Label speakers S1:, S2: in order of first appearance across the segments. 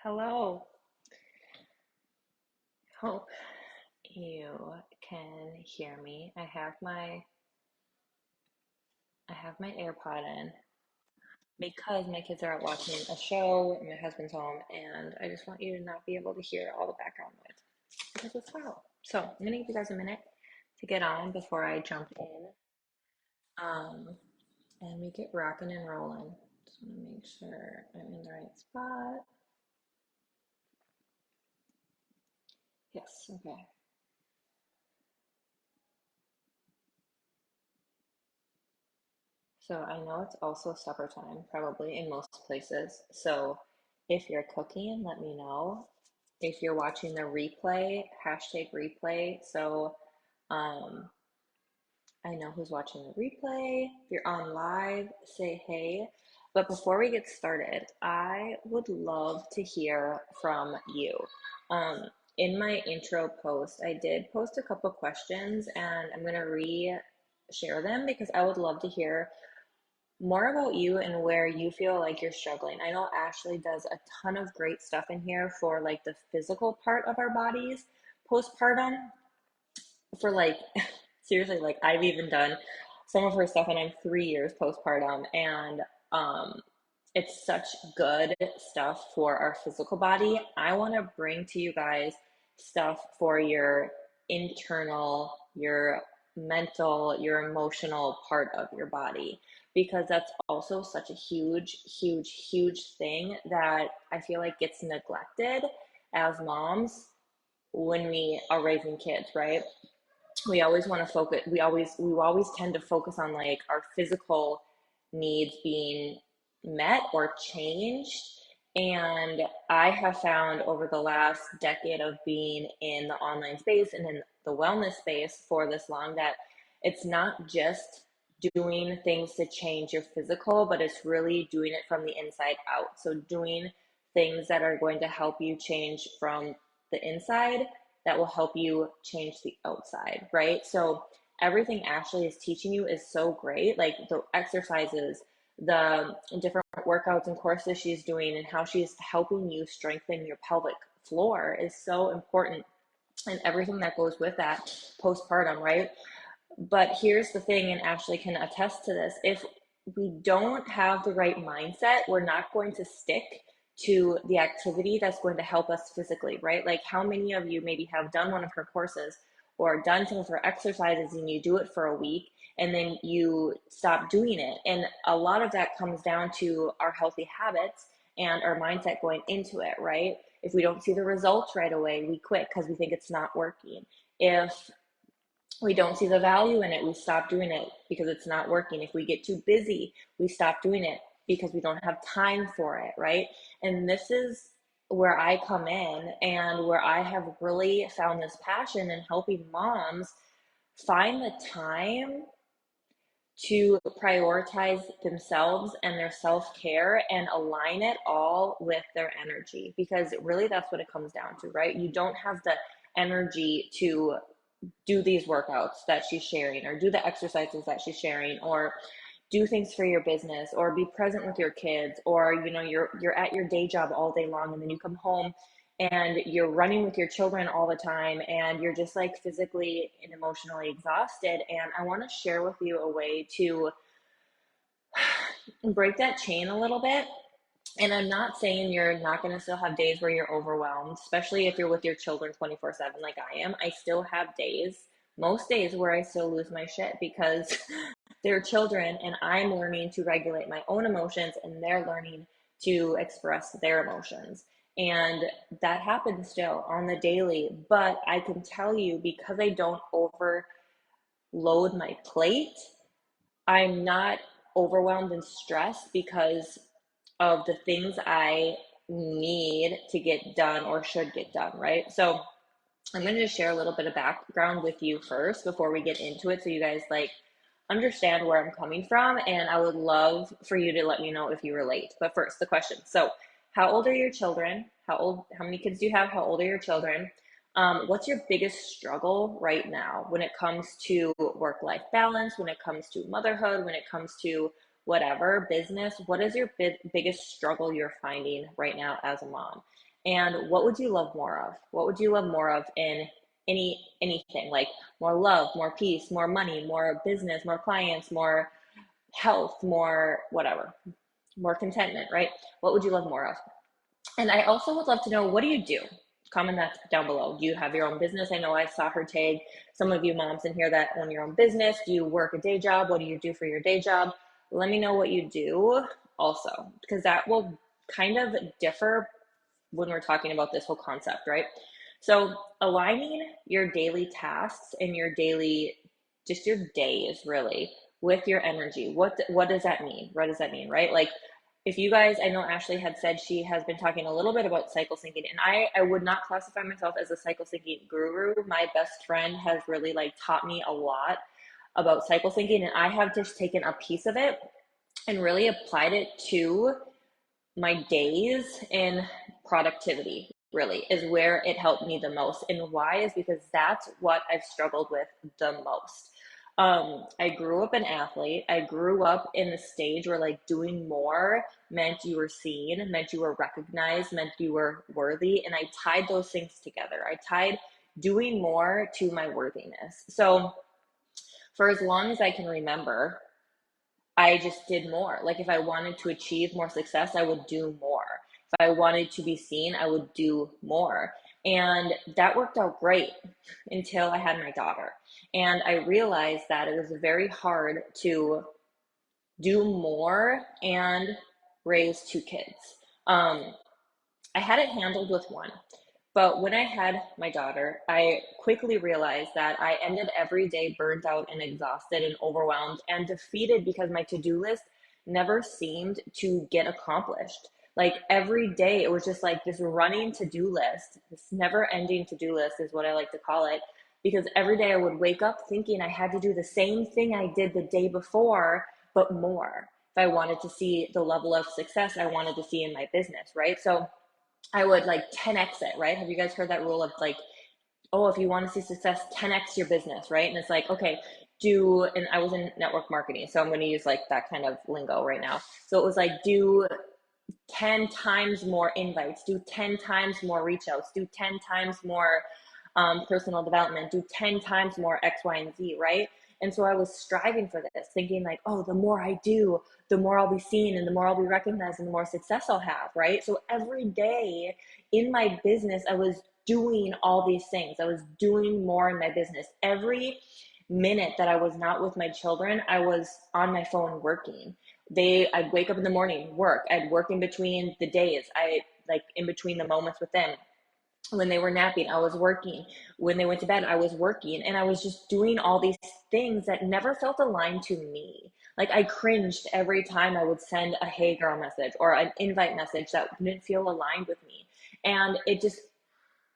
S1: Hello. Hope you can hear me. I have my AirPod in because my kids are out watching a show and my husband's home, and I just want you to not be able to hear all the background noise because it's loud. So I'm gonna give you guys a minute to get on before I jump in. Um, and we get rocking and rolling. Just want to make sure I'm in the right spot. Yes, okay. So I know it's also supper time, probably in most places. So if you're cooking, let me know. If you're watching the replay, hashtag replay. So um, I know who's watching the replay. If you're on live, say hey. But before we get started, I would love to hear from you. Um, in my intro post, I did post a couple questions and I'm going to re-share them because I would love to hear more about you and where you feel like you're struggling. I know Ashley does a ton of great stuff in here for like the physical part of our bodies postpartum for like seriously, like I've even done some of her stuff and I'm 3 years postpartum, and um it's such good stuff for our physical body. I want to bring to you guys stuff for your internal, your mental, your emotional part of your body, because that's also such a huge thing that I feel like gets neglected as moms when we are raising kids, right? We always want to focus, we always tend to focus on like our physical needs being met or changed. And I have found over the last decade of being in the online space and in the wellness space for this long that it's not just doing things to change your physical, but it's really doing it from the inside out. So doing things that are going to help you change from the inside, that will help you change the outside, right? So everything Ashley is teaching you is so great. Like the exercises, the different workouts and courses she's doing, and how she's helping you strengthen your pelvic floor is so important, and everything that goes with that postpartum, right? But here's the thing, and Ashley can attest to this: if we don't have the right mindset, we're not going to stick to the activity that's going to help us physically, right? Like, how many of you maybe have done one of her courses or done some of her exercises and you do it for a week and then you stop doing it? And a lot of that comes down to our healthy habits and our mindset going into it, right? If we don't see the results right away, we quit because we think it's not working. If we don't see the value in it, we stop doing it because it's not working. If we get too busy, we stop doing it because we don't have time for it, right? And this is where I come in and where I have really found this passion in helping moms find the time to prioritize themselves and their self-care and align it all with their energy, because really that's what it comes down to, right? You don't have the energy to do these workouts that she's sharing, or do the exercises that she's sharing, or do things for your business, or be present with your kids, or you're at your day job all day long and then you come home and you're running with your children all the time and you're just like physically and emotionally exhausted. And I want to share with you a way to break that chain a little bit. And I'm not saying you're not going to still have days where you're overwhelmed, especially if you're with your children 24/7 like I am. I still have days, most days, where I still lose my shit because they're children and I'm learning to regulate my own emotions and they're learning to express their emotions. And that happens still on the daily. But I can tell you, because I don't overload my plate, I'm not overwhelmed and stressed because of the things I need to get done or should get done, right? So I'm going to just share a little bit of background with you first before we get into it, so you guys like understand where I'm coming from, and I would love for you to let me know if you relate. But first, the question. So, how old are your children? How many kids do you have? How old are your children? What's your biggest struggle right now when it comes to work-life balance, when it comes to motherhood, when it comes to whatever business? What is your biggest struggle you're finding right now as a mom? And what would you love more of? What would you love more of in anything? Like more love, more peace, more money, more business, more clients, more health, more whatever, more contentment, right? What would you love more of? And I also would love to know, what do you do? Comment that down below. Do you have your own business? I know I saw her tag some of you moms in here that own your own business. Do you work a day job? What do you do for your day job? Let me know what you do also, because that will kind of differ when we're talking about this whole concept, right? So aligning your daily tasks and your daily, just your days really, with your energy. What does that mean? What does that mean, right? Like if you guys, I know Ashley had said she has been talking a little bit about cycle syncing, and I would not classify myself as a cycle syncing guru. My best friend has really like taught me a lot about cycle syncing, and I have just taken a piece of it and really applied it to my days and productivity really is where it helped me the most. And why is because that's what I've struggled with the most. I grew up an athlete. I grew up in the stage where like doing more meant you were seen, meant you were recognized, meant you were worthy. And I tied those things together. I tied doing more to my worthiness. So for as long as I can remember, I just did more. Like if I wanted to achieve more success, I would do more. If I wanted to be seen, I would do more. And that worked out great until I had my daughter. And I realized that it was very hard to do more and raise two kids. I had it handled with one. But when I had my daughter, I quickly realized that I ended every day burnt out and exhausted and overwhelmed and defeated because my to-do list never seemed to get accomplished. Like every day, it was just like this running to-do list, this never-ending to-do list is what I like to call it. Because every day I would wake up thinking I had to do the same thing I did the day before, but more. If I wanted to see the level of success I wanted to see in my business, right? So I would like 10x it, right? Have you guys heard that rule of like, oh, if you want to see success, 10x your business, right? And it's like, okay, and I was in network marketing, so I'm going to use like that kind of lingo right now. So it was like, do 10 times more invites, do 10 times more reach outs, do 10 times more personal development, do 10 times more X, Y, and Z, right? And so I was striving for this, thinking like, oh, the more I do, the more I'll be seen and the more I'll be recognized and the more success I'll have, right? So every day in my business, I was doing all these things. I was doing more in my business. Every minute that I was not with my children, I was on my phone working. I'd wake up in the morning, work. I'd work in between the days. Like in between the moments with them. When they were napping, I was working. When they went to bed, I was working. And I was just doing all these things that never felt aligned to me. Like I cringed every time I would send a hey girl message or an invite message that didn't feel aligned with me. And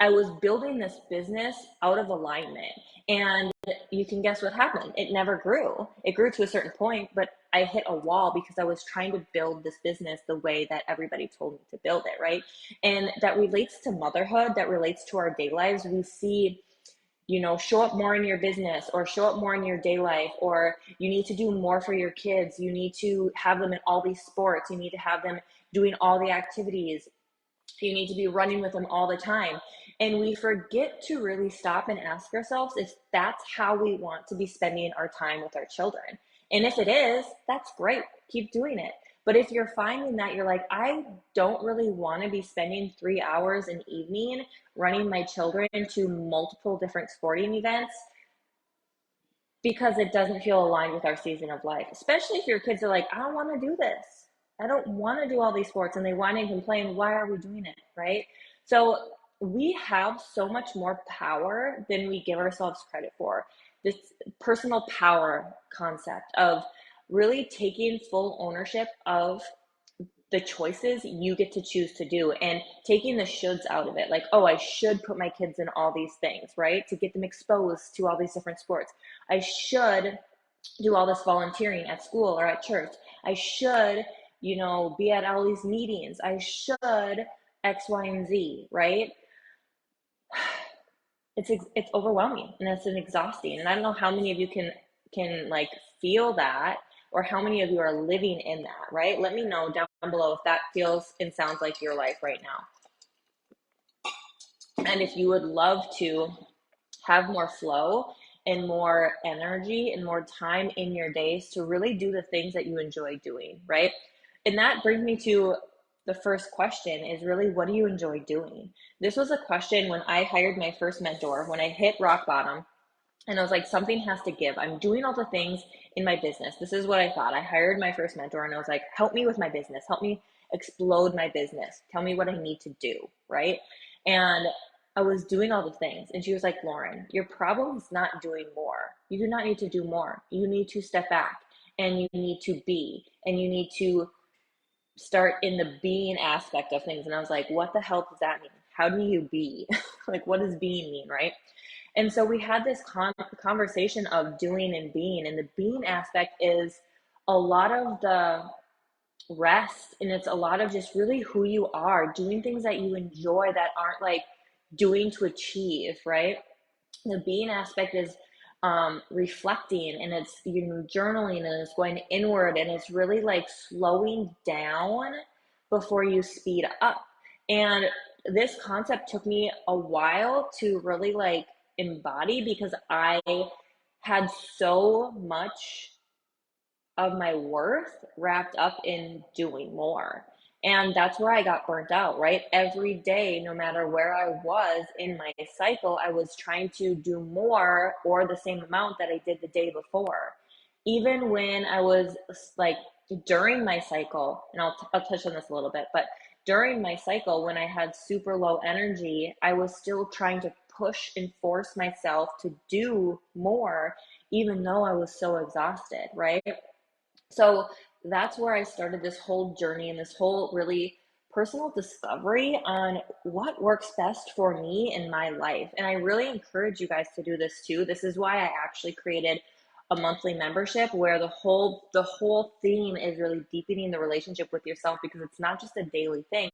S1: I was building this business out of alignment. And you can guess what happened. It never grew. It grew to a certain point, but I hit a wall because I was trying to build this business the way that everybody told me to build it, right? And that relates to motherhood, that relates to our day lives. We see, show up more in your business or show up more in your day life, or you need to do more for your kids. You need to have them in all these sports. You need to have them doing all the activities. You need to be running with them all the time. And we forget to really stop and ask ourselves if that's how we want to be spending our time with our children. And if it is, that's great. Keep doing it. But if you're finding that you're like, I don't really want to be spending 3 hours an evening running my children to multiple different sporting events because it doesn't feel aligned with our season of life, especially if your kids are like, I don't want to do this. I don't want to do all these sports, and they whine and complain, why are we doing it, right? So we have so much more power than we give ourselves credit for. This personal power concept of really taking full ownership of the choices you get to choose to do and taking the shoulds out of it. Like, oh, I should put my kids in all these things, right? To get them exposed to all these different sports. I should do all this volunteering at school or at church. I should, be at all these meetings. I should X, Y, and Z, right? It's overwhelming and it's exhausting. And I don't know how many of you can like feel that, or how many of you are living in that, right? Let me know down below if that feels and sounds like your life right now. And if you would love to have more flow and more energy and more time in your days to really do the things that you enjoy doing, right? And that brings me to the first question is really, what do you enjoy doing? This was a question when I hired my first mentor, when I hit rock bottom, and I was like, something has to give. I'm doing all the things in my business. This is what I thought. I hired my first mentor and I was like, help me with my business. Help me explode my business. Tell me what I need to do. Right. And I was doing all the things. And she was like, Lauren, your problem is not doing more. You do not need to do more. You need to step back and you need to be, and you need to start in the being aspect of things. And I was like, what the hell does that mean? How do you be? Like, what does being mean? Right. And so we had this conversation of doing and being, and the being aspect is a lot of the rest, and it's a lot of just really who you are, doing things that you enjoy that aren't like doing to achieve, right? The being aspect is reflecting, and it's journaling, and it's going inward, and it's really like slowing down before you speed up. And this concept took me a while to really like embody, because I had so much of my worth wrapped up in doing more. And that's where I got burnt out, right? Every day, no matter where I was in my cycle, I was trying to do more or the same amount that I did the day before. Even when I was like during my cycle, and I'll touch on this a little bit, but during my cycle, when I had super low energy, I was still trying to push and force myself to do more, even though I was so exhausted, right? So that's where I started this whole journey and this whole really personal discovery on what works best for me in my life. And I really encourage you guys to do this too. This is why I actually created a monthly membership where the whole theme is really deepening the relationship with yourself, because it's not just a daily thing.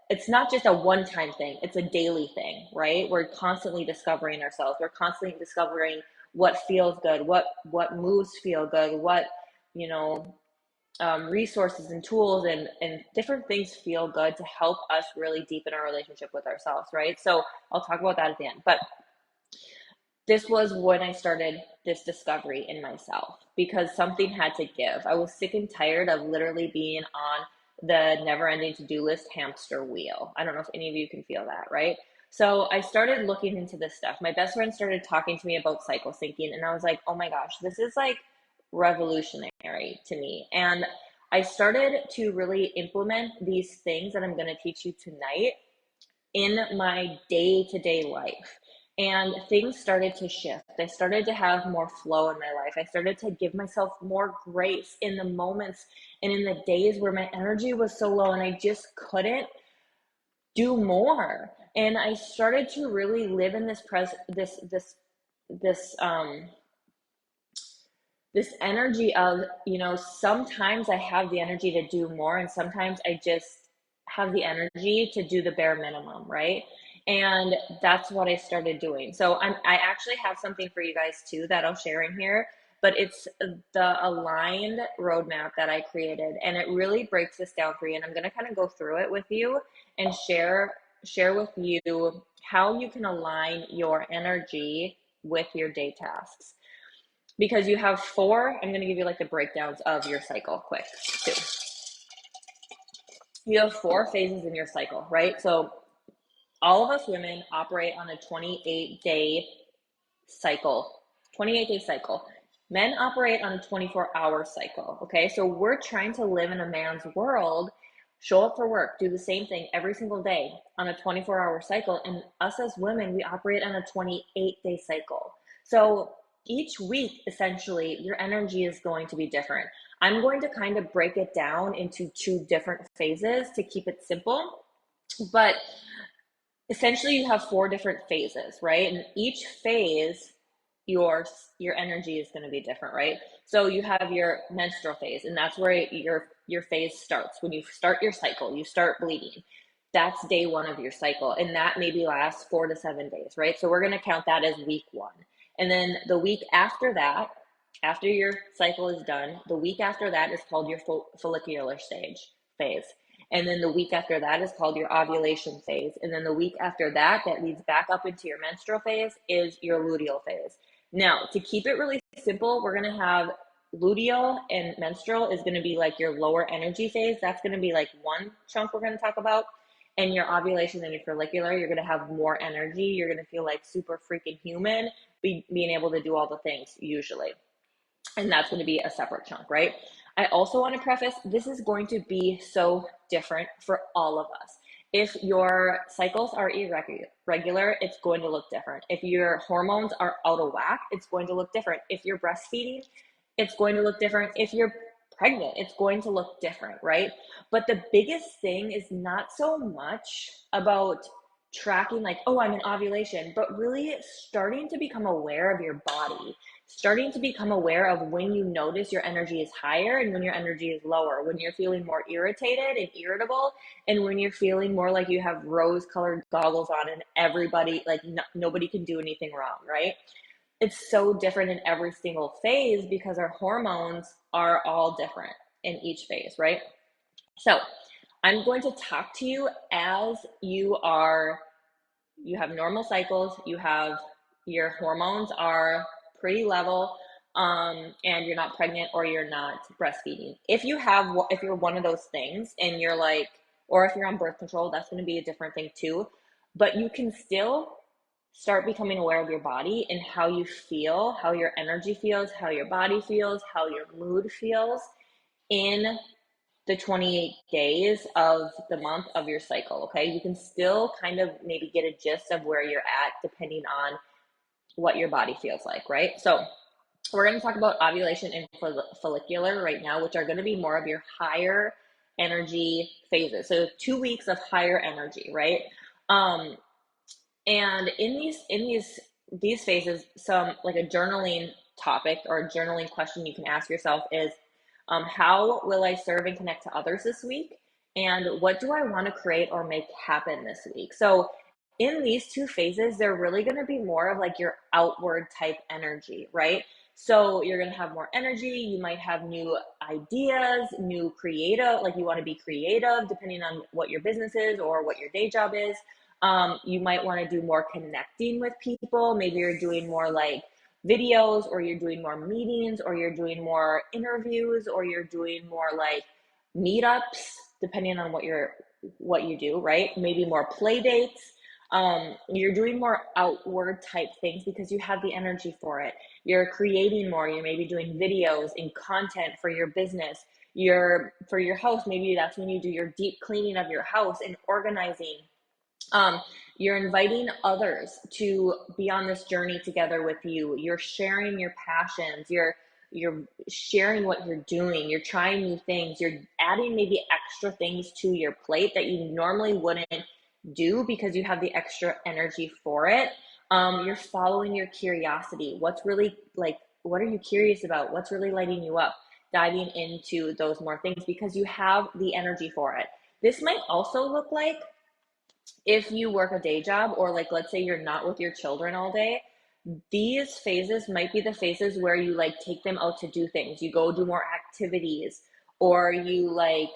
S1: It's not just a one-time thing, it's a daily thing, right? We're constantly discovering ourselves, we're constantly discovering what feels good, what moves feel good, what, you know, resources and tools and different things feel good to help us really deepen our relationship with ourselves, right? So I'll talk about that at the end. But this was when I started this discovery in myself, because something had to give. I was sick and tired of literally being on the never ending to do list hamster wheel. I don't know if any of you can feel that, right? So I started looking into this stuff. My best friend started talking to me about cycle syncing, and I was like, oh my gosh, this is like revolutionary to me. And I started to really implement these things that I'm going to teach you tonight in my day-to-day life. And things started to shift. I started to have more flow in my life. I started to give myself more grace in the moments and in the days where my energy was so low and I just couldn't do more. And I started to really live in this this energy of, sometimes I have the energy to do more, and sometimes I just have the energy to do the bare minimum, right? And that's what I started doing. So I actually have something for you guys too that I'll share in here, but it's the aligned roadmap that I created, and it really breaks this down for you. And I'm going to kind of go through it with you and share with you how you can align your energy with your day tasks, because you have four. I'm going to give you like the breakdowns of your cycle quick too. You have four phases in your cycle, right? So all of us women operate on a 28-day cycle. 28-day cycle. Men operate on a 24-hour cycle. Okay, so we're trying to live in a man's world, show up for work, do the same thing every single day on a 24-hour cycle. And us as women, we operate on a 28-day cycle. So each week, essentially, your energy is going to be different. I'm going to kind of break it down into two different phases to keep it simple. But essentially, you have four different phases, right? And each phase, your your energy is going to be different, right? So you have your menstrual phase, and that's where your phase starts. When you start your cycle, you start bleeding. That's day one of your cycle, and that maybe lasts 4 to 7 days, right? So we're going to count that as week one. And then the week after that, after your cycle is done, the week after that is called your follicular stage phase. And then the week after that is called your ovulation phase. And then the week after that, that leads back up into your menstrual phase, is your luteal phase. Now, to keep it really simple, we're going to have luteal and menstrual is going to be like your lower energy phase. That's going to be like one chunk we're going to talk about. And your ovulation and your follicular, you're going to have more energy. You're going to feel like super freaking human, being able to do all the things usually. And that's going to be a separate chunk, right? I also want to preface, this is going to be so different for all of us. If your cycles are irregular, it's going to look different. If your hormones are out of whack, it's going to look different. If you're breastfeeding, it's going to look different. If you're pregnant, it's going to look different, right? But the biggest thing is not so much about tracking like, oh, I'm in ovulation, but really starting to become aware of your body, starting to become aware of when you notice your energy is higher and when your energy is lower, when you're feeling more irritated and irritable, and when you're feeling more like you have rose colored goggles on and everybody, like nobody can do anything wrong, right? It's so different in every single phase because our hormones are all different in each phase, right? So I'm going to talk to you as you have normal cycles, you have your hormones are pretty level, and you're not pregnant or you're not breastfeeding. If you're one of those things and you're like, or if you're on birth control, that's going to be a different thing too. But you can still start becoming aware of your body and how you feel, how your energy feels, how your body feels, how your mood feels in the 28 days of the month of your cycle, okay? You can still kind of maybe get a gist of where you're at depending on what your body feels like, right? So we're going to talk about ovulation and follicular right now, which are going to be more of your higher energy phases. So 2 weeks of higher energy, right? And in these phases, some like a journaling topic or a journaling question you can ask yourself is, how will I serve and connect to others this week? And what do I want to create or make happen this week? So in these two phases, they're really going to be more of like your outward type energy, right? So you're going to have more energy. You might have new ideas, new creative, like you want to be creative depending on what your business is or what your day job is. You might want to do more connecting with people. Maybe you're doing more like videos, or you're doing more meetings, or you're doing more interviews, or you're doing more like meetups, depending on what you do, right? Maybe more play dates. You're doing more outward type things because you have the energy for it. You're creating more. You're maybe doing videos and content for your business. For your house, maybe that's when you do your deep cleaning of your house and organizing. You're inviting others to be on this journey together with you. You're sharing your passions. You're sharing what you're doing. You're trying new things. You're adding maybe extra things to your plate that you normally wouldn't do because you have the extra energy for it. You're following your curiosity. What are you curious about? What's really lighting you up? Diving into those more things because you have the energy for it. This might also look like if you work a day job, or like let's say you're not with your children all day, these phases might be the phases where you like take them out to do things. You go do more activities, or you like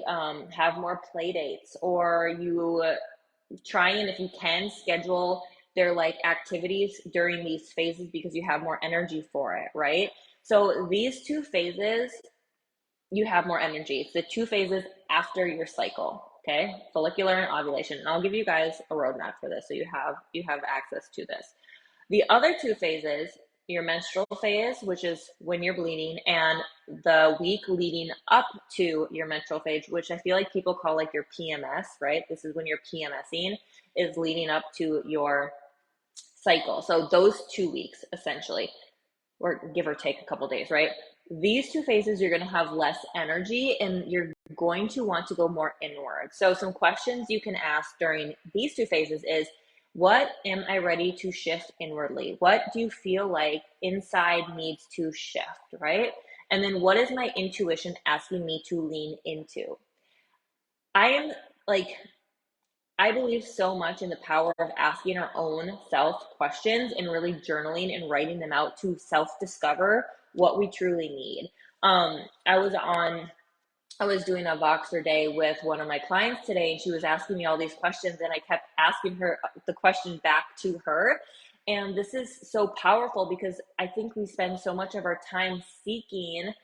S1: have more play dates, or you try and, if you can, schedule their like activities during these phases because you have more energy for it, right? So these two phases, you have more energy. It's the two phases after your cycle. Okay, follicular and ovulation. And I'll give you guys a roadmap for this so you have access to this. The other two phases, your menstrual phase, which is when you're bleeding, and the week leading up to your menstrual phase, which I feel like people call like your PMS, right? This is when you're PMSing, is leading up to your cycle. So those 2 weeks essentially, or give or take a couple days, right? These two phases, you're going to have less energy and you're going to want to go more inward. So some questions you can ask during these two phases is, what am I ready to shift inwardly? What do you feel like inside needs to shift, right? And then what is my intuition asking me to lean into? I believe so much in the power of asking our own self questions and really journaling and writing them out to self discover what we truly need. I was on I was doing a Voxer day with one of my clients today, and she was asking me all these questions, and I kept asking her the question back to her. And this is so powerful because I think we spend so much of our time seeking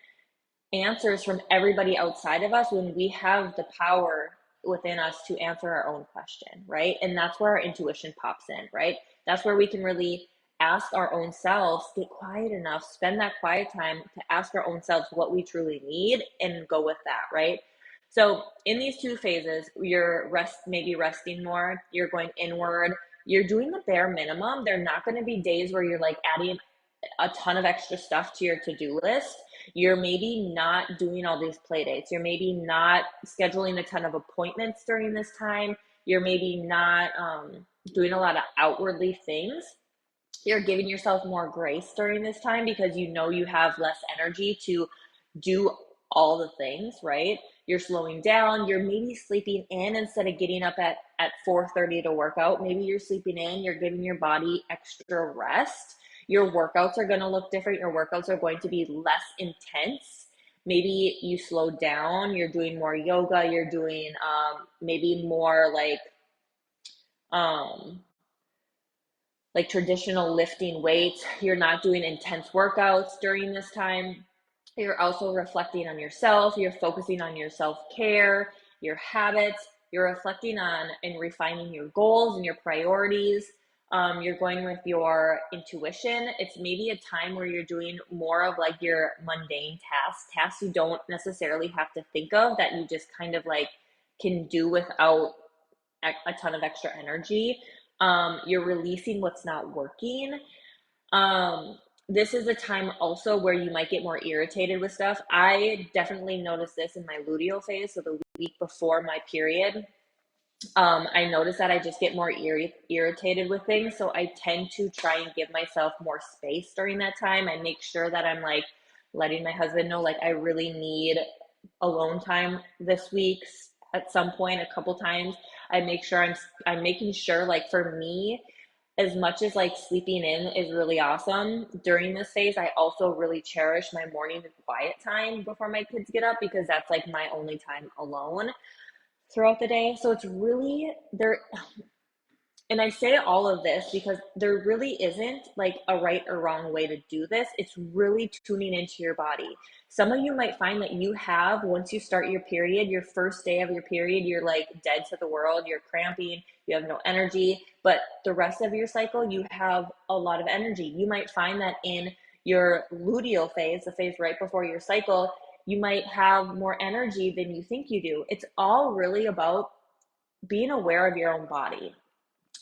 S1: answers from everybody outside of us when we have the power within us to answer our own question, right? And that's where our intuition pops in, right? That's where we can really ask our own selves, get quiet enough, spend that quiet time to ask our own selves what we truly need and go with that, right? So in these two phases, you're maybe resting more, you're going inward, you're doing the bare minimum. They're not going to be days where you're like adding a ton of extra stuff to your to-do list. You're maybe not doing all these play dates. You're maybe not scheduling a ton of appointments during this time. You're maybe not doing a lot of outwardly things. You're giving yourself more grace during this time because you know you have less energy to do all the things, right? You're slowing down. You're maybe sleeping in instead of getting up at 4:30 to work out. Maybe you're sleeping in. You're giving your body extra rest. Your workouts are going to look different. Your workouts are going to be less intense. Maybe you slow down. You're doing more yoga. You're doing maybe more um, like traditional lifting weights. You're not doing intense workouts during this time. You're also reflecting on yourself. You're focusing on your self-care, your habits. You're reflecting on and refining your goals and your priorities. You're going with your intuition. It's maybe a time where you're doing more of like your mundane tasks you don't necessarily have to think of, that you just kind of like can do without a ton of extra energy. You're releasing what's not working. Um, this is a time also where you might get more irritated with stuff. I definitely noticed this in my luteal phase, so the week before my period. I notice that I just get more irritated with things, so I tend to try and give myself more space during that time. I make sure that I'm like letting my husband know, like, I really need alone time this week at some point, a couple times. I make sure I'm making sure, like, for me, as much as like sleeping in is really awesome during this phase, I also really cherish my morning quiet time before my kids get up, because that's like my only time alone throughout the day. So it's really there. And I say all of this because there really isn't like a right or wrong way to do this. It's really tuning into your body. Some of you might find that you have, once you start your period, your first day of your period, you're like dead to the world, you're cramping, you have no energy. But the rest of your cycle, you have a lot of energy. You might find that in your luteal phase, the phase right before your cycle, you might have more energy than you think you do. It's all really about being aware of your own body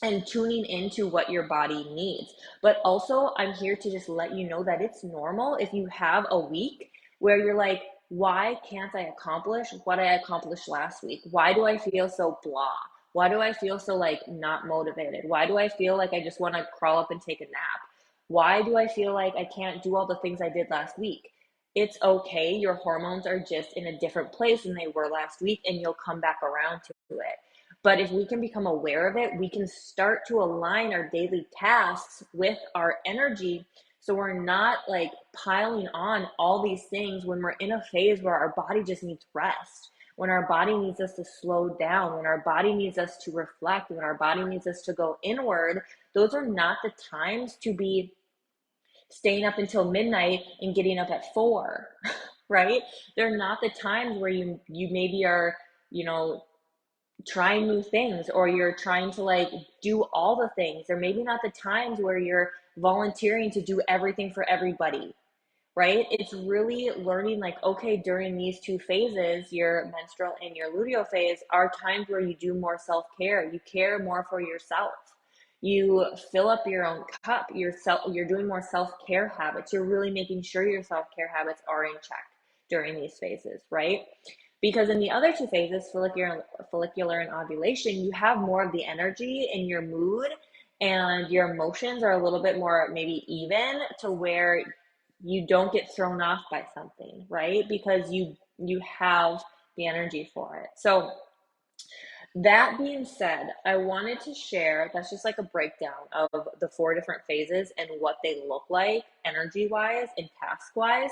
S1: and tuning into what your body needs. But also, I'm here to just let you know that it's normal if you have a week where you're like, why can't I accomplish what I accomplished last week? Why do I feel so blah? Why do I feel so like not motivated? Why do I feel like I just want to crawl up and take a nap? Why do I feel like I can't do all the things I did last week? It's okay. Your hormones are just in a different place than they were last week, and you'll come back around to it. But if we can become aware of it, we can start to align our daily tasks with our energy. So we're not like piling on all these things when we're in a phase where our body just needs rest, when our body needs us to slow down, when our body needs us to reflect, when our body needs us to go inward. Those are not the times to be staying up until midnight and getting up at 4, right? They're not the times where you maybe are, you know, trying new things, or you're trying to like do all the things, or maybe not the times where you're volunteering to do everything for everybody, right? It's really learning like, okay, during these two phases, your menstrual and your luteal phase, are times where you do more self-care, you care more for yourself, you fill up your own cup, you're doing more self-care habits, you're really making sure your self-care habits are in check during these phases, right? Because in the other two phases, follicular and ovulation, you have more of the energy in your mood, and your emotions are a little bit more maybe even, to where you don't get thrown off by something, right? Because you have the energy for it. So that being said, I wanted to share, that's just like a breakdown of the 4 different phases and what they look like energy wise and task wise.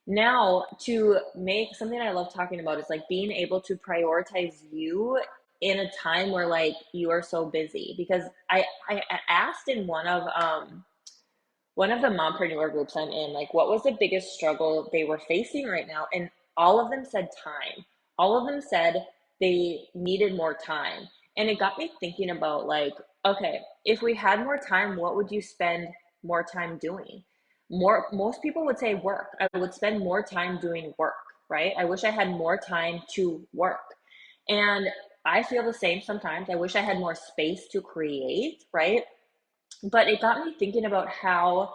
S1: Now, to make something I love talking about is like being able to prioritize you in a time where like you are so busy. Because I asked in one of the mompreneur groups I'm in, like what was the biggest struggle they were facing right now? And all of them said time. All of them said they needed more time. And it got me thinking about like, okay, if we had more time, what would you spend more time doing? Most people would say work. I would spend more time doing work, right? I wish I had more time to work. And I feel the same sometimes. I wish I had more space to create, right? But it got me thinking about how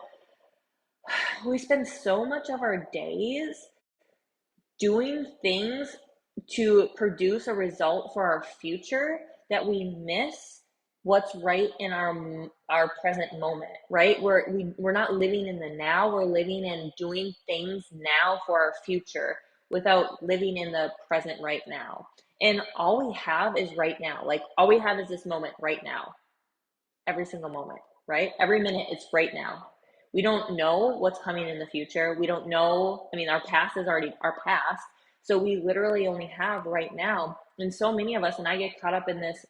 S1: we spend so much of our days doing things to produce a result for our future that we miss what's right in our present moment, right? We're not living in the now, we're living in doing things now for our future without living in the present right now. And all we have is right now. Like all we have is this moment right now, every single moment, right? Every minute it's right now. We don't know what's coming in the future. We don't know. I mean, our past is already our past. So we literally only have right now. And so many of us, and I get caught up in this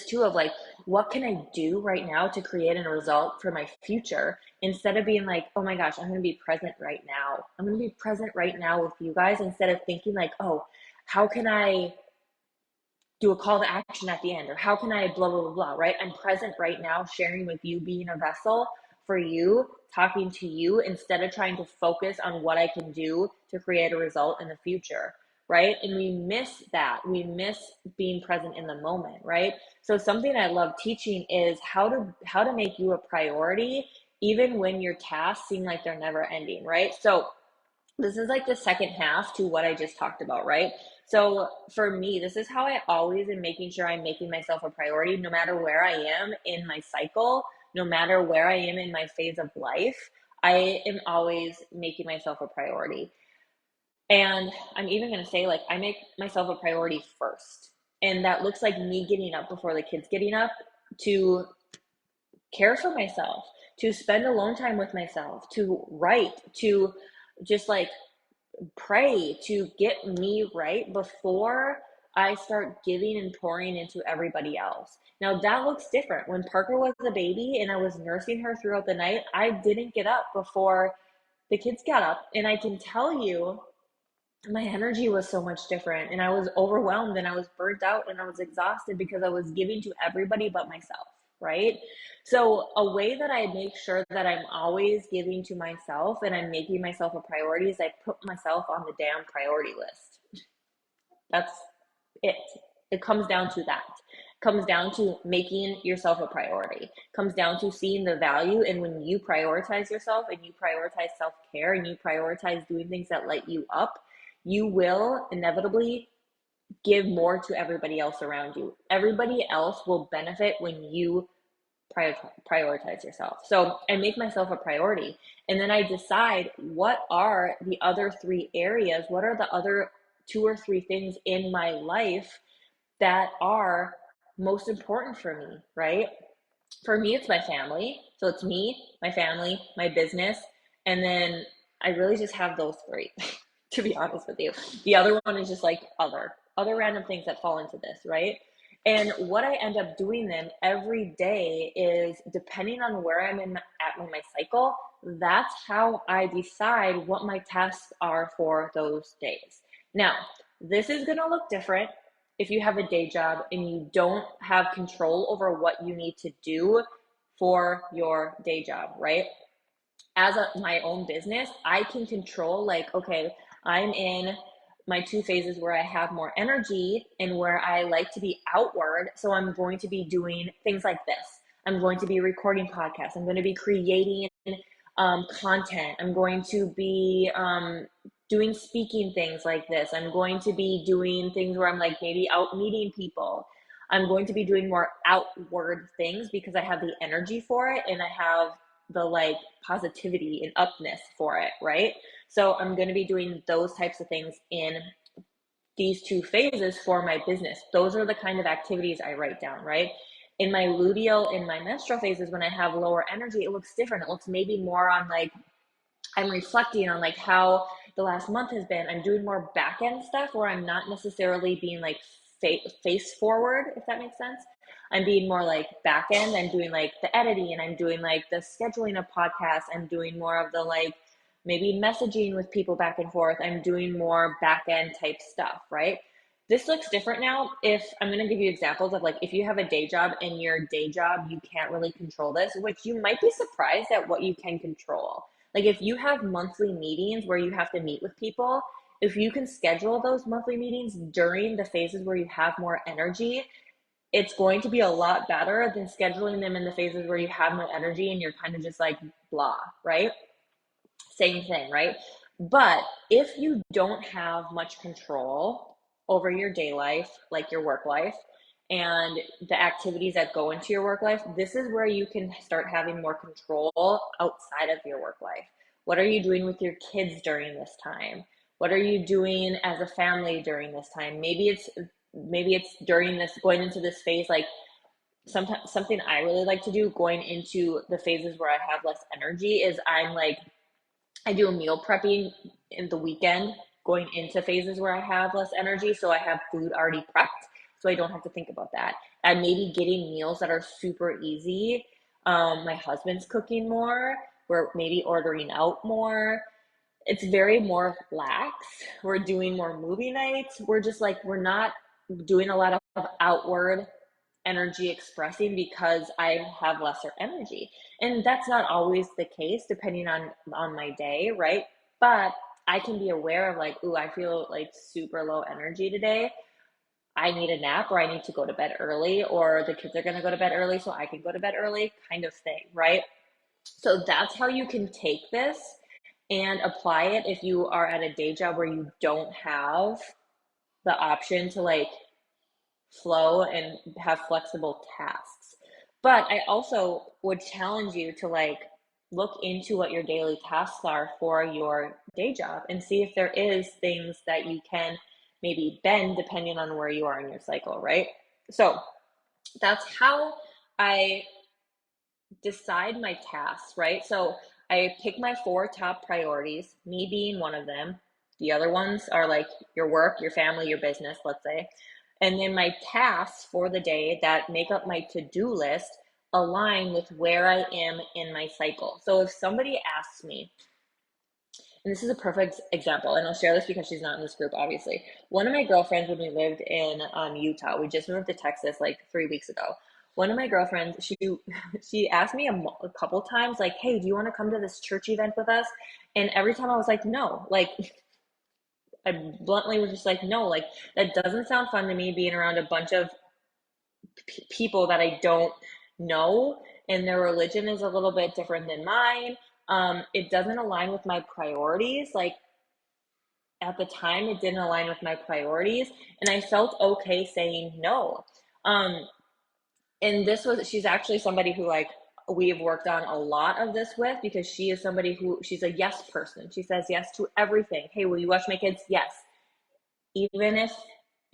S1: too of like, what can I do right now to create a result for my future instead of being like, oh my gosh, I'm going to be present right now. I'm going to be present right now with you guys instead of thinking like, oh, how can I do a call to action at the end, or how can I blah blah blah blah, right? I'm present right now, sharing with you, being a vessel for you, talking to you instead of trying to focus on what I can do to create a result in the future, right? And we miss that. We miss being present in the moment, right? So something I love teaching is how to make you a priority even when your tasks seem like they're never ending, right? So this is like the second half to what I just talked about, right? So for me, this is how I always am making sure I'm making myself a priority, no matter where I am in my cycle, no matter where I am in my phase of life. I am always making myself a priority. And I'm even going to say, like, I make myself a priority first. And that looks like me getting up before the kids getting up to care for myself, to spend alone time with myself, to write, to just like pray, to get me right before I start giving and pouring into everybody else. Now that looks different. When Parker was a baby and I was nursing her throughout the night, I didn't get up before the kids got up. And I can tell you my energy was so much different, and I was overwhelmed and I was burnt out and I was exhausted because I was giving to everybody but myself, right? So a way that I make sure that I'm always giving to myself and I'm making myself a priority is I put myself on the damn priority list. That's it. It comes down to that. It comes down to making yourself a priority. It comes down to seeing the value, and when you prioritize yourself and you prioritize self-care and you prioritize doing things that light you up, you will inevitably give more to everybody else around you. Everybody else will benefit when you prioritize yourself. So I make myself a priority. And then I decide what are the other three areas, what are the other two or three things in my life that are most important for me, right? For me, it's my family. So it's me, my family, my business. And then I really just have those three, to be honest with you. The other one is just like other random things that fall into this, right? And what I end up doing then every day is depending on where I'm in my cycle, that's how I decide what my tasks are for those days. Now, this is going to look different if you have a day job and you don't have control over what you need to do for your day job, right? As my own business, I can control like, okay, I'm in my two phases where I have more energy and where I like to be outward. So I'm going to be doing things like this. I'm going to be recording podcasts. I'm going to be creating content. I'm going to be doing speaking things like this. I'm going to be doing things where I'm like maybe out meeting people. I'm going to be doing more outward things because I have the energy for it and I have the like positivity and upness for it, right? So I'm going to be doing those types of things in these two phases for my business. Those are the kind of activities I write down, right? In my luteal, in my menstrual phases, when I have lower energy, it looks different. It looks maybe more on like I'm reflecting on like how the last month has been, I'm doing more back end stuff where I'm not necessarily being like face forward, if that makes sense. I'm being more like back end. I'm doing like the editing, and I'm doing like the scheduling of podcasts. I'm doing more of the like maybe messaging with people back and forth. I'm doing more back end type stuff, right? This looks different now. If I'm going to give you examples of like if you have a day job and your day job, you can't really control this, which you might be surprised at what you can control. Like if you have monthly meetings where you have to meet with people, if you can schedule those monthly meetings during the phases where you have more energy, it's going to be a lot better than scheduling them in the phases where you have no energy and you're kind of just like blah, right? Same thing, right? But if you don't have much control over your day life, like your work life, and the activities that go into your work life, this is where you can start having more control outside of your work life. What are you doing with your kids during this time? What are you doing as a family during this time? Maybe it's during this going into this phase like sometimes something I really like to do going into the phases where I have less energy is I do a meal prepping in the weekend going into phases where I have less energy. So I have food already prepped. So I don't have to think about that. And maybe getting meals that are super easy. My husband's cooking more. We're maybe ordering out more. It's very more lax. We're doing more movie nights. We're just like, we're not doing a lot of outward energy expressing because I have lesser energy. And that's not always the case depending on my day, right? But I can be aware of like, ooh, I feel like super low energy today. I need a nap or I need to go to bed early or the kids are going to go to bed early so I can go to bed early kind of thing, right? So that's how you can take this and apply it if you are at a day job where you don't have the option to like flow and have flexible tasks. But I also would challenge you to like look into what your daily tasks are for your day job and see if there is things that you can maybe bend depending on where you are in your cycle, right? So that's how I decide my tasks, right? So I pick my four top priorities, me being one of them. The other ones are like your work, your family, your business, let's say. And then my tasks for the day that make up my to-do list align with where I am in my cycle. So if somebody asks me, and this is a perfect example, and I'll share this because she's not in this group, obviously. One of my girlfriends, when we lived in Utah, we just moved to Texas like 3 weeks ago. One of my girlfriends, she asked me a couple times, like, "Hey, do you want to come to this church event with us?" And every time I was like, "No." Like, I bluntly was just like, "No." Like, that doesn't sound fun to me. Being around a bunch of people that I don't know, and their religion is a little bit different than mine. It doesn't align with my priorities. Like at the time, it didn't align with my priorities, and I felt okay saying no. Um, and she's actually somebody who like we have worked on a lot of this with because she is somebody who she's a yes person. She says yes to everything. Hey, will you watch my kids? Yes, even if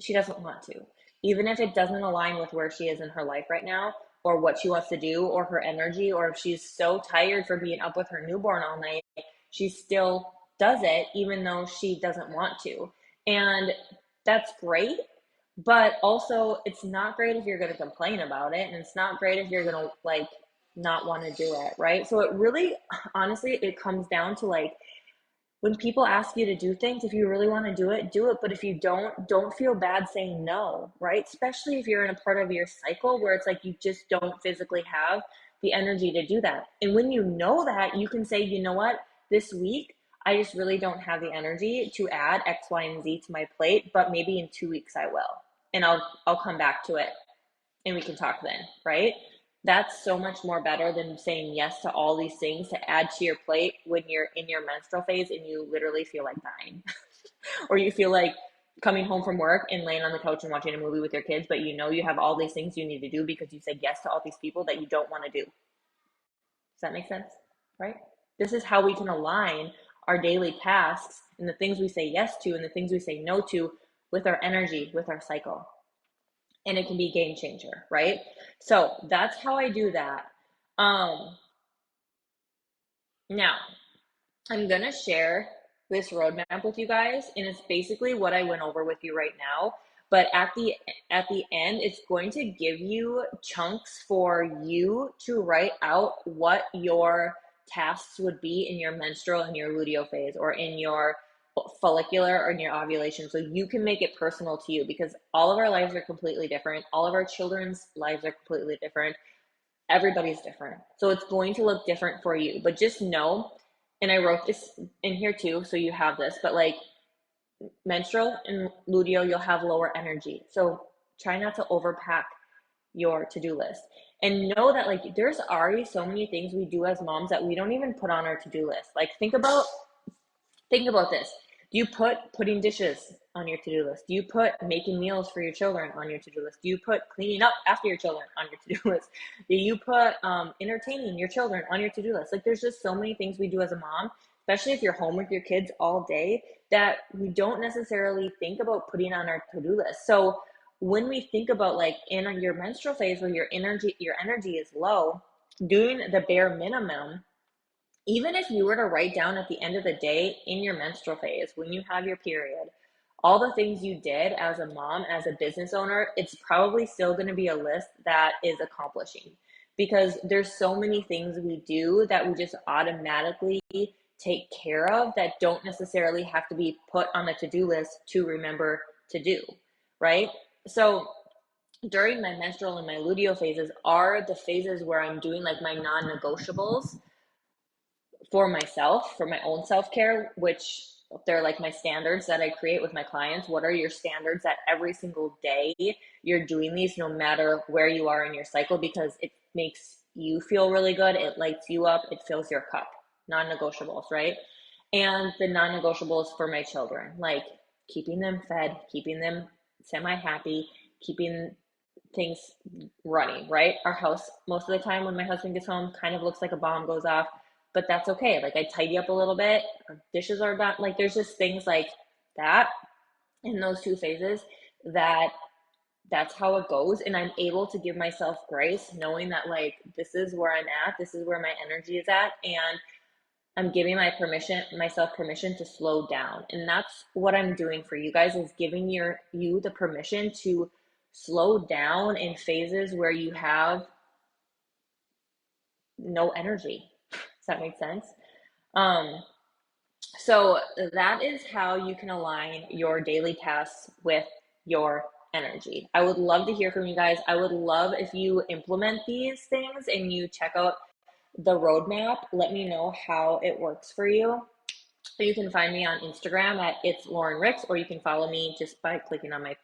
S1: she doesn't want to, even if it doesn't align with where she is in her life right now, or what she wants to do, or her energy, or if she's so tired for being up with her newborn all night, she still does it, even though she doesn't want to. And that's great. But also, it's not great if you're going to complain about it. And it's not great if you're going to like not want to do it. Right. So it really, honestly, it comes down to like, when people ask you to do things, if you really want to do it, do it. But if you don't feel bad saying no, right? Especially if you're in a part of your cycle where it's like you just don't physically have the energy to do that. And when you know that, you can say, you know what, this week, I just really don't have the energy to add X, Y, and Z to my plate, but maybe in 2 weeks I will. And I'll come back to it and we can talk then, right? That's so much more better than saying yes to all these things to add to your plate when you're in your menstrual phase and you literally feel like dying. Or you feel like coming home from work and laying on the couch and watching a movie with your kids, but you know you have all these things you need to do because you said yes to all these people that you don't want to do. Does that make sense? Right? This is how we can align our daily tasks and the things we say yes to and the things we say no to with our energy, with our cycle. And it can be a game changer, right? So that's how I do that. Now I'm gonna share. this roadmap with you guys, and it's basically what I went over with you right now. But at the end, it's going to give you chunks for you to write out what your tasks would be in your menstrual and your luteal phase, or in your follicular or in your ovulation, so you can make it personal to you, because all of our lives are completely different. All of our children's lives are completely different. Everybody's different. So it's going to look different for you. But just know, and I wrote this in here too, so you have this, but like menstrual and luteal, you'll have lower energy. So try not to overpack your to-do list. And know that like there's already so many things we do as moms that we don't even put on our to-do list. Like think about this. Do you put putting dishes on your to-do list? Do you put making meals for your children on your to-do list? Do you put cleaning up after your children on your to-do list? Do you put entertaining your children on your to-do list? Like there's just so many things we do as a mom, especially if you're home with your kids all day, that we don't necessarily think about putting on our to-do list. So when we think about like in your menstrual phase where your energy is low, doing the bare minimum, even if you were to write down at the end of the day in your menstrual phase, when you have your period, all the things you did as a mom, as a business owner, it's probably still going to be a list that is accomplishing, because there's so many things we do that we just automatically take care of that don't necessarily have to be put on a to-do list to remember to do, right? So during my menstrual and my luteal phases are the phases where I'm doing like my non-negotiables for myself, for my own self-care, which they're like my standards that I create with my clients. What are your standards that every single day you're doing these, no matter where you are in your cycle, because it makes you feel really good, it lights you up, it fills your cup. Non-negotiables, right? And the non-negotiables for my children, like keeping them fed, keeping them semi-happy, keeping things running, right? Our house, most of the time when my husband gets home, kind of looks like a bomb goes off, but that's okay. Like I tidy up a little bit, our dishes are done. Like there's just things like that in those two phases that that's how it goes. And I'm able to give myself grace, knowing that like this is where I'm at, this is where my energy is at, and I'm giving myself permission to slow down. And that's what I'm doing for you guys, is giving you the permission to slow down in phases where you have no energy. Does that make sense? Um, so that is how you can align your daily tasks with your energy. I would love to hear from you guys. I would love if you implement these things and you check out the roadmap. Let me know how it works for you. You can find me on Instagram at It's Lauren Ricks, or you can follow me just by clicking on my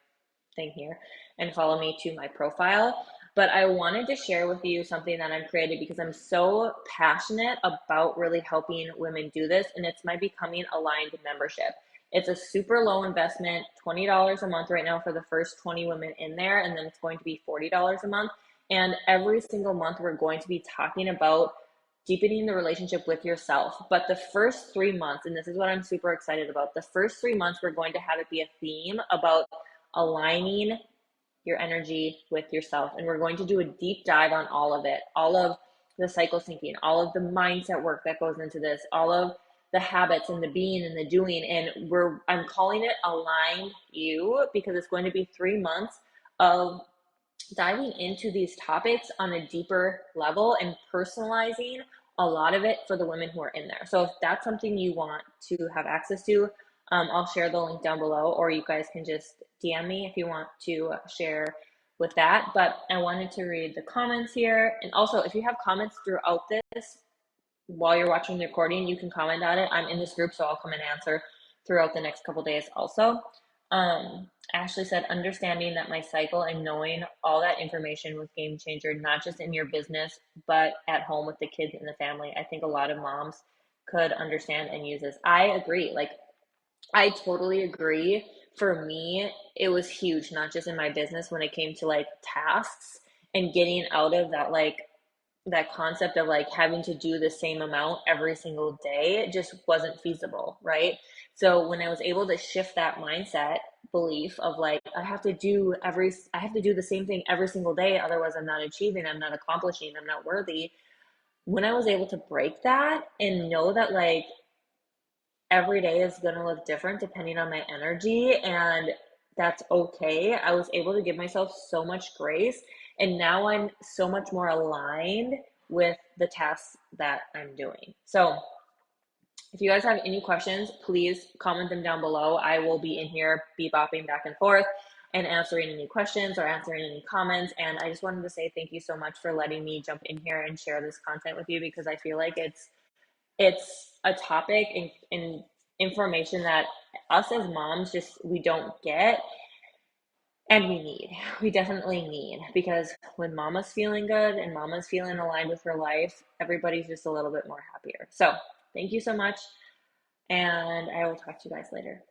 S1: thing here and follow me to my profile. But I wanted to share with you something that I've created because I'm so passionate about really helping women do this, and it's my Becoming Aligned membership. It's a super low investment, $20 a month right now for the first 20 women in there, and then it's going to be $40 a month. And every single month, we're going to be talking about deepening the relationship with yourself. But the first 3 months, and this is what I'm super excited about, the first 3 months, we're going to have it be a theme about aligning your energy with yourself. And we're going to do a deep dive on all of it, all of the cycle syncing, all of the mindset work that goes into this, all of the habits and the being and the doing. And I'm calling it Align You, because it's going to be 3 months of diving into these topics on a deeper level and personalizing a lot of it for the women who are in there. So if that's something you want to have access to, I'll share the link down below, or you guys can just DM me if you want to share with that. But I wanted to read the comments here. And also, if you have comments throughout this while you're watching the recording, you can comment on it. I'm in this group, so I'll come and answer throughout the next couple days also. Ashley said, understanding that my cycle and knowing all that information was game changer, not just in your business, but at home with the kids and the family. I think a lot of moms could understand and use this. I agree. Like, I totally agree. For me, it was huge, not just in my business when it came to like tasks and getting out of that, like that concept of like having to do the same amount every single day. It just wasn't feasible, right? So when I was able to shift that mindset belief of like I have to do the same thing every single day, otherwise I'm not achieving, I'm not accomplishing, I'm not worthy. When I was able to break that and know that like every day is going to look different depending on my energy, and that's okay. I was able to give myself so much grace, and now I'm so much more aligned with the tasks that I'm doing. So, if you guys have any questions, please comment them down below. I will be in here bebopping back and forth and answering any questions or answering any comments. And I just wanted to say thank you so much for letting me jump in here and share this content with you, because I feel like it's a topic and information that us as moms just we don't get, and we definitely need, because when mama's feeling good and mama's feeling aligned with her life, everybody's just a little bit more happier. So thank you so much, and I will talk to you guys later.